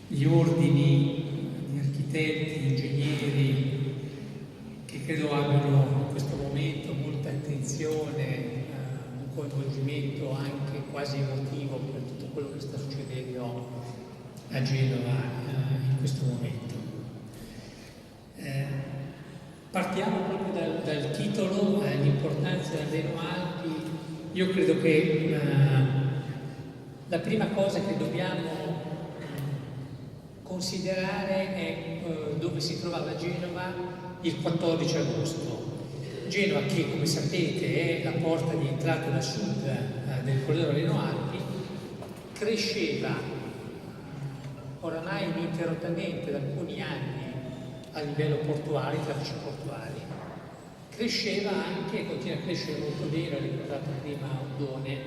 gli ordini di architetti, ingegneri, che credo abbiano in questo momento molta attenzione, un coinvolgimento anche quasi emotivo per tutto quello che sta succedendo a Genova in questo momento. Partiamo proprio dal titolo, l'importanza del Reno Alpi. Io credo che la prima cosa che dobbiamo considerare è dove si trovava Genova il 14 agosto. Genova, che come sapete è la porta di entrata da sud del corridoio Reno Alpi, cresceva oramai ininterrottamente da alcuni anni a livello portuale, traffici portuali. Cresceva anche, e continua a crescere molto bene, ha ricordato prima Oddone,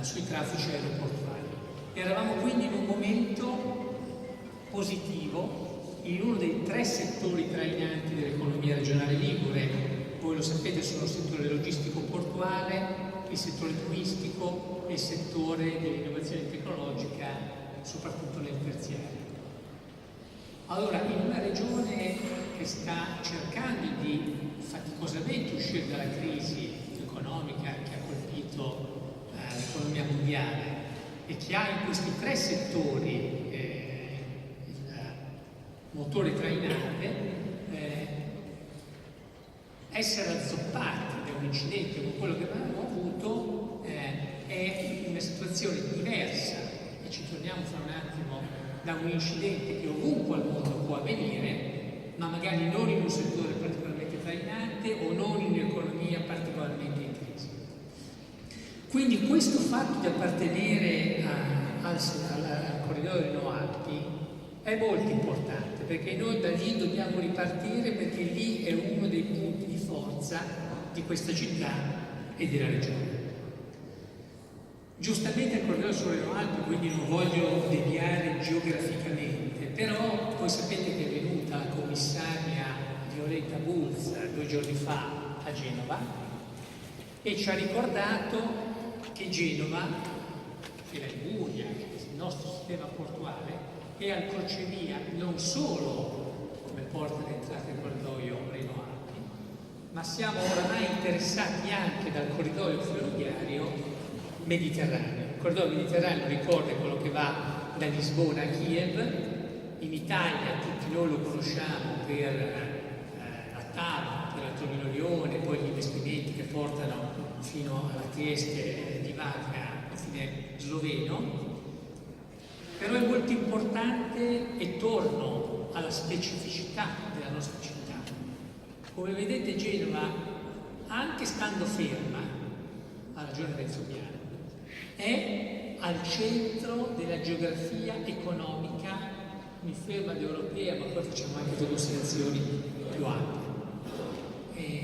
sui traffici aeroportuali. Eravamo quindi in un momento positivo in uno dei tre settori trainanti dell'economia regionale ligure. Voi lo sapete, sono il settore logistico-portuale, il settore turistico e il settore dell'innovazione tecnologica, soprattutto nel terziario. Allora, in una regione che sta cercando di faticosamente uscire dalla crisi economica che ha colpito l'economia mondiale e che ha in questi tre settori il motore trainante, essere azzoppati da un incidente come quello che abbiamo avuto è una situazione diversa, e ci torniamo fra un attimo da un incidente che ovunque al mondo può avvenire, ma magari non in un settore particolarmente trainante o non in un'economia particolarmente in crisi. Quindi questo fatto di appartenere al corridoio Reno Alpi è molto importante, perché noi da lì dobbiamo ripartire, perché lì è uno dei punti di forza di questa città e della regione. Giustamente il corridoio sul Reno Alpi, quindi non voglio deviare geograficamente, però voi sapete che è venuta la commissaria Violetta Bulz 2 giorni fa a Genova e ci ha ricordato che Genova, che la Liguria, il nostro sistema portuale, è al crocevia non solo come porta d'entrata del corridoio Reno Alpi, ma siamo oramai interessati anche dal corridoio ferroviario mediterraneo. Il corridoio mediterraneo, ricorda, quello che va da Lisbona a Kiev. In Italia tutti noi lo conosciamo per la TAV, per la Torino Lione, poi gli investimenti che portano fino alla Trieste di Varga, confine sloveno. Però è molto importante, e torno alla specificità della nostra città. Come vedete, Genova, anche stando ferma, ha ragione Renzo, è al centro della geografia economica, mi fermo all'europea, ma poi facciamo anche delle considerazioni più ampie.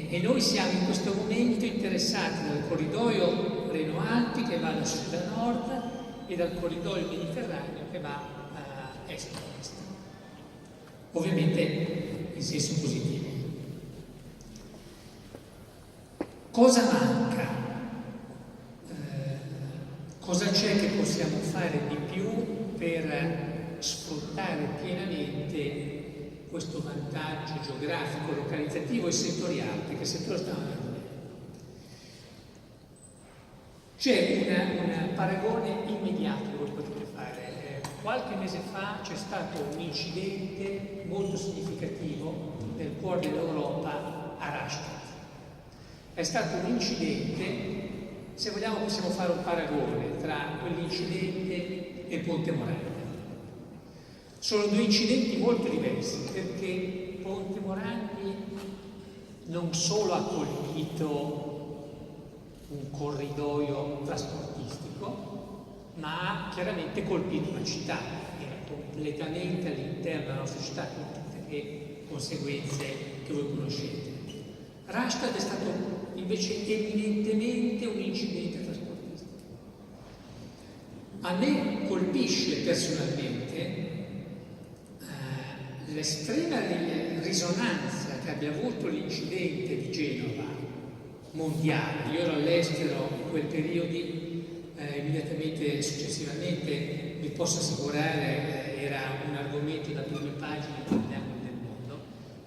E noi siamo in questo momento interessati dal corridoio Reno Alpi che va da sud a nord e dal corridoio mediterraneo che va a est a ovest. Ovviamente in senso positivo. Cosa manca? Cosa c'è che possiamo fare di più per sfruttare pienamente questo vantaggio geografico, localizzativo e settoriale? Perché il settore sta andando bene. C'è un paragone immediato che voi potete fare. Qualche mese fa c'è stato un incidente molto significativo nel cuore dell'Europa a Rastatt. È stato un incidente, se vogliamo possiamo fare un paragone tra quell'incidente e Ponte Morandi. Sono due incidenti molto diversi, perché Ponte Morandi non solo ha colpito un corridoio trasportistico, ma ha chiaramente colpito una città, era completamente all'interno della nostra città, con tutte le conseguenze che voi conoscete. Rastatt è stato invece evidentemente un incidente trasportistico. A me colpisce personalmente l'estrema risonanza che abbia avuto l'incidente di Genova mondiale. Io ero all'estero in quel periodo, immediatamente successivamente il posso assicurare era un argomento da prime pagine per gli angoli del mondo,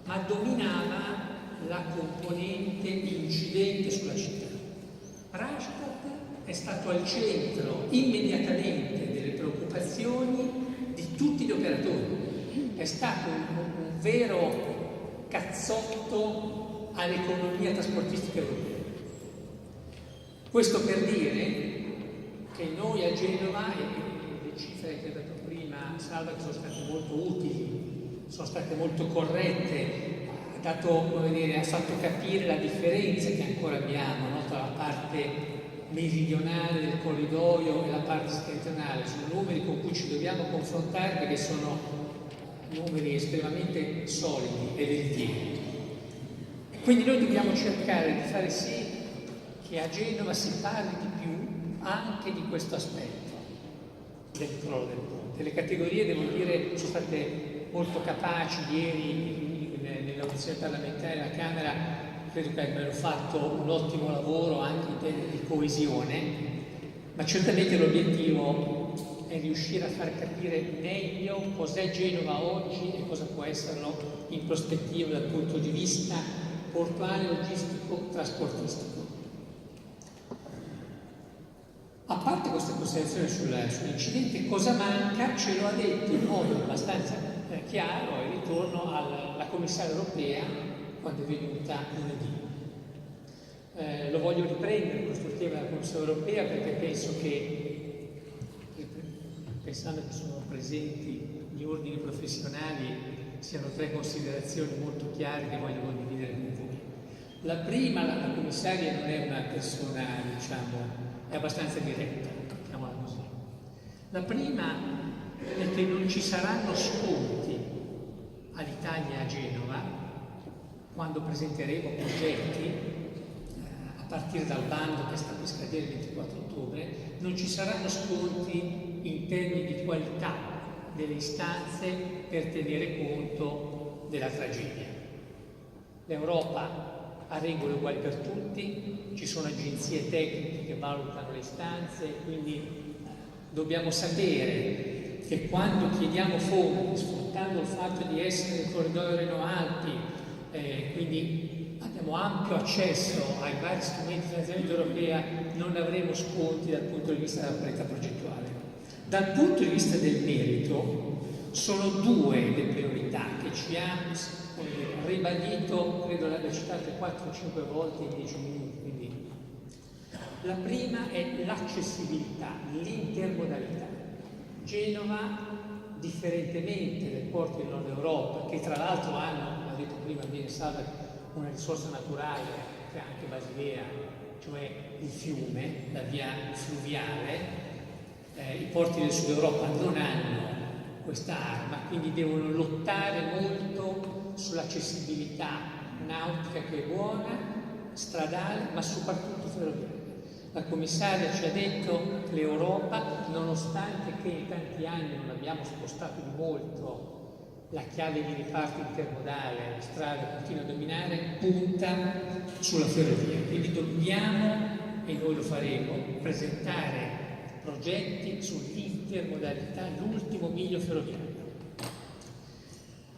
ma dominava la componente incidente sulla città. Rastatt è stato al centro immediatamente delle preoccupazioni di tutti gli operatori, è stato un vero cazzotto all'economia trasportistica europea. Questo per dire che noi a Genova, e le cifre che ha dato prima Salva, che sono state molto utili, sono state molto corrette, ha fatto capire la differenza che ancora abbiamo, no, tra la parte meridionale del corridoio e la parte settentrionale. Sono numeri con cui ci dobbiamo confrontare perché sono numeri estremamente solidi e veritieri. Quindi noi dobbiamo cercare di fare sì che a Genova si parli di più anche di questo aspetto del crollo del ponte. Le categorie, devo dire, sono state molto capaci. Ieri nell'audizione parlamentare alla Camera credo che abbiano fatto un ottimo lavoro anche in termini di coesione, ma certamente l'obiettivo è riuscire a far capire meglio cos'è Genova oggi e cosa può esserlo in prospettiva dal punto di vista portuale, logistico, trasportistico. A parte questa considerazione sull'incidente, cosa manca? Ce lo ha detto in modo abbastanza chiaro, e ritorno alla commissaria europea quando è venuta lunedì. Lo voglio riprendere questo tema della Commissione europea perché penso che, pensando che sono presenti gli ordini professionali, siano tre considerazioni molto chiare che voglio condividere con voi. La prima, la commissaria non è una persona, è abbastanza diretta, chiamiamola così. La prima è che non ci saranno sconti all'Italia e a Genova quando presenteremo progetti, a partire dal bando che sta per scadere il 24 ottobre, non ci saranno sconti in termini di qualità delle istanze per tenere conto della tragedia. L'Europa ha regole uguali per tutti, ci sono agenzie tecniche che valutano le istanze, quindi dobbiamo sapere che quando chiediamo fondi, sfruttando il fatto di essere nel corridoio Reno-Alpi, quindi abbiamo ampio accesso ai vari strumenti di finanziamento europea, non avremo sconti dal punto di vista della qualità progettuale. Dal punto di vista del merito, sono due le priorità che ci ha ribadito, credo l'abbia citate 4-5 volte in 10 minuti. Quindi la prima è l'accessibilità, l'intermodalità. Genova, differentemente dai porti del nord Europa, che tra l'altro hanno, l'ha detto prima bene Salva, una risorsa naturale che è anche Basilea, cioè il fiume, la via fluviale. I porti del sud Europa non hanno questa arma, quindi devono lottare molto sull'accessibilità nautica, che è buona, stradale, ma soprattutto ferroviaria. La commissaria ci ha detto che l'Europa, nonostante che in tanti anni non abbiamo spostato di molto la chiave di riparto intermodale, la strada continua a dominare, punta sulla ferrovia. Quindi dobbiamo, e noi lo faremo, presentare progetti sull'intermodalità, l'ultimo miglio ferroviario.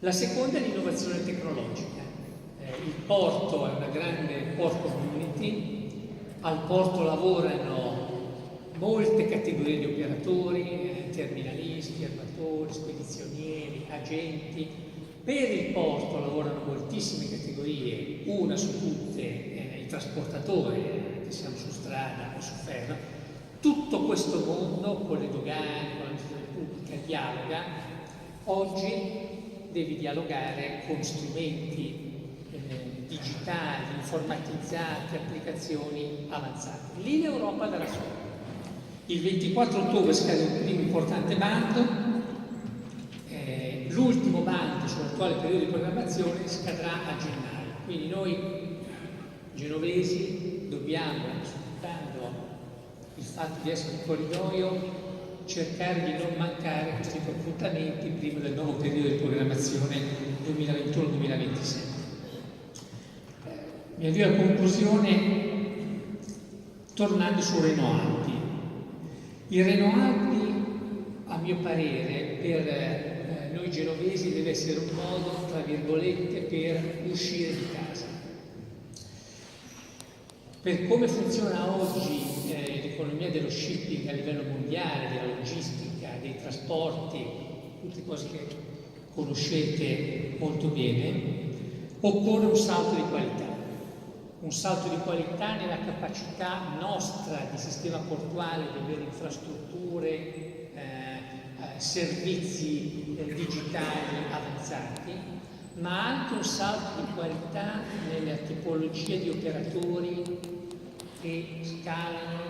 La seconda è l'innovazione tecnologica. Il porto è una grande port community, al porto lavorano molte categorie di operatori, terminalisti, armatori, spedizionieri, agenti. Per il porto lavorano moltissime categorie, una su tutte i trasportatori, che siano su strada o su ferro. Tutto questo mondo, con le dogane, con l'amministrazione pubblica, dialoga. Oggi devi dialogare con strumenti digitali, informatizzati, applicazioni avanzate. Lì l'Europa darà solo. Il 24 ottobre scade il primo importante bando, l'ultimo bando sull'attuale periodo di programmazione scadrà a gennaio. Quindi noi genovesi dobbiamo, sfruttando il fatto di essere un corridoio, cercare di non mancare questi appuntamenti prima del nuovo periodo di programmazione 2021-2027. Mi avvio alla conclusione tornando su Reno Alpi. Il Reno Alpi, a mio parere, per noi genovesi deve essere un modo, tra virgolette, per uscire di casa. Per come funziona oggi l'economia dello shipping a livello mondiale, della logistica, dei trasporti, tutte cose che conoscete molto bene, occorre un salto di qualità. Un salto di qualità nella capacità nostra di sistema portuale di avere infrastrutture, servizi digitali avanzati, ma anche un salto di qualità nella tipologia di operatori che scalano,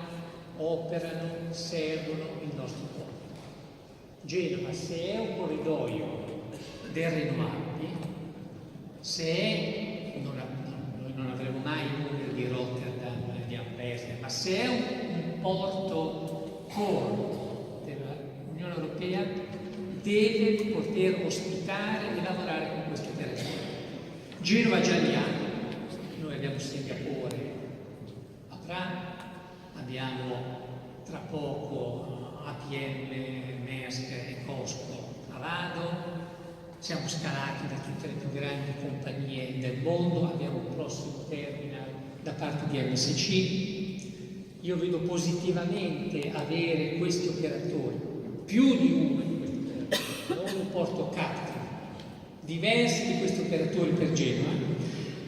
operano, servono il nostro porto. Genova, se è un corridoio del Reno Alpi, se è, noi non avremo mai il numero di Rotterdam, di Anversa, ma se è un porto core dell'Unione Europea, deve poter ospitare e lavorare con questo territorio. Genova già li ha, noi abbiamo Singapore a Praga, abbiamo tra poco APM, Maersk e Costco a Vado, siamo scalati da tutte le più grandi compagnie del mondo, abbiamo un prossimo terminal da parte di MSC. Io vedo positivamente avere questi operatori, più di uno di questi operatori, non un porto captive, diversi di questi operatori per Genova,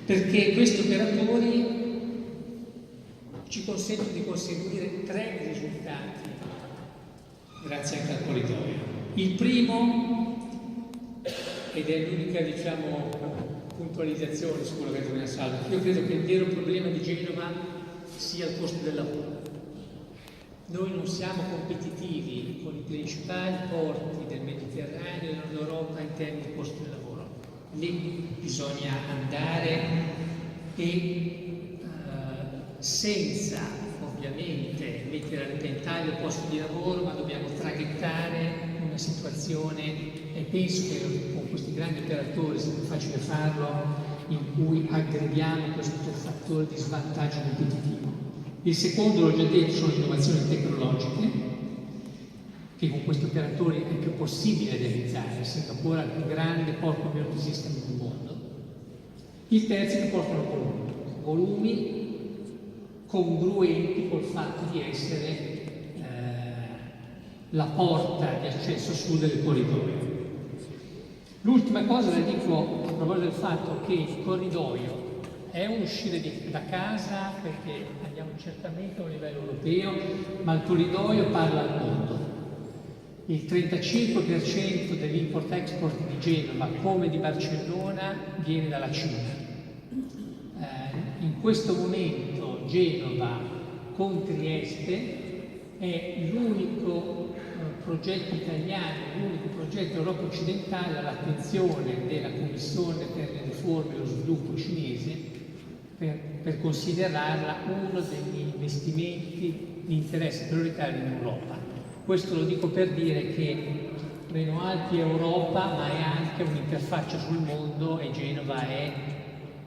perché questi operatori ci consentono di conseguire 3 risultati grazie anche al corridoio. Il primo, ed è l'unica puntualizzazione su quello che è una salva, io credo che il vero problema di Genova sia il costo del lavoro. Noi non siamo competitivi con i principali porti del Mediterraneo e dell'Europa in termini di costo del lavoro. Lì bisogna andare e senza ovviamente mettere a repentaglio posti di lavoro, ma dobbiamo traghettare una situazione, e penso che con questi grandi operatori sia più facile farlo, in cui aggrediamo questo fattore di svantaggio competitivo. Il secondo, l'ho già detto, sono le innovazioni tecnologiche, che con questi operatori è più possibile realizzare. Singapore è il più grande porto multi system del mondo. Il terzo, che portano volumi congruenti col fatto di essere la porta di accesso sud del corridoio. L'ultima cosa la dico a proposito del fatto che il corridoio è un uscire da casa, perché andiamo certamente a un livello europeo, ma il corridoio parla al mondo. Il 35% dell'import-export di Genova, come di Barcellona, viene dalla Cina. In questo momento Genova con Trieste è l'unico progetto italiano, l'unico progetto Europa occidentale all'attenzione della Commissione per le riforme e lo sviluppo cinese per considerarla uno degli investimenti di interesse prioritario in Europa. Questo lo dico per dire che Reno Alpi è Europa, ma è anche un'interfaccia sul mondo, e Genova è,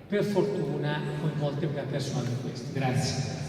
per fortuna, coinvolta in una persona di questo. Grazie.